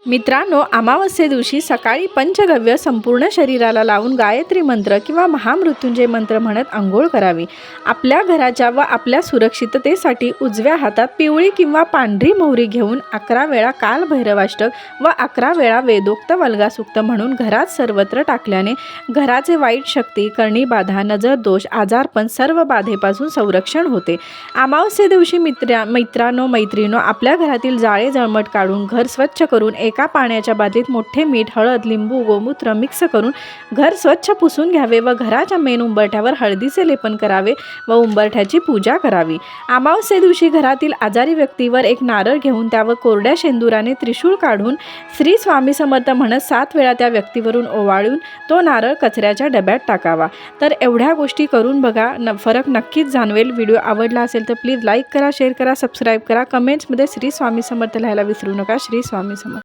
मित्रांनो, अमावस्ये दिवशी सकाळी पंचगव्य संपूर्ण शरीराला लावून गायत्री मंत्र किंवा महामृत्युंजय मंत्र म्हणत अंघोळ करावी। आपल्या घराच्या व आपल्या सुरक्षिततेसाठी उजव्या हातात पिवळी किंवा पांढरी मोहरी घेऊन 11 वेळा कालभैरवाष्टक व 11 वेळा वेदोक्त वल्गासुक्त म्हणून घरात सर्वत्र टाकल्याने घराचे वाईट शक्ती, करणी बाधा, नजर दोष, आजारपण सर्व बाधेपासून संरक्षण होते। अमावस्ये दिवशी मित्रांनो मैत्रिणींनो, आपल्या घरातील जाळे जळमट काढून घर स्वच्छ करून एका पाण्याच्या बादलीत मोठे मीठ, हळद, लिंबू, गोमूत्र मिक्स करून घर स्वच्छ पुसून घ्यावे व घराच्या मेन उंबरठ्यावर हळदीचे लेपन करावे व उंबरठ्याची पूजा करावी। अमावस्ये दिवशी घरातील आजारी व्यक्तीवर एक नारळ घेऊन त्यावर कोरड्या शेंदुराने त्रिशूळ काढून श्री स्वामी समर्थ म्हणत 7 वेळा त्या व्यक्तीवरून ओवाळून तो नारळ कचऱ्याच्या डब्यात टाकावा। तर एवढ्या गोष्टी करून बघा, फरक नक्कीच जाणवेल। व्हिडिओ आवडला असेल तर प्लीज लाईक करा, शेअर करा, सबस्क्राईब करा, कमेंट्समध्ये श्री स्वामी समर्थ लिहायला विसरू नका। श्री स्वामी समर्थ।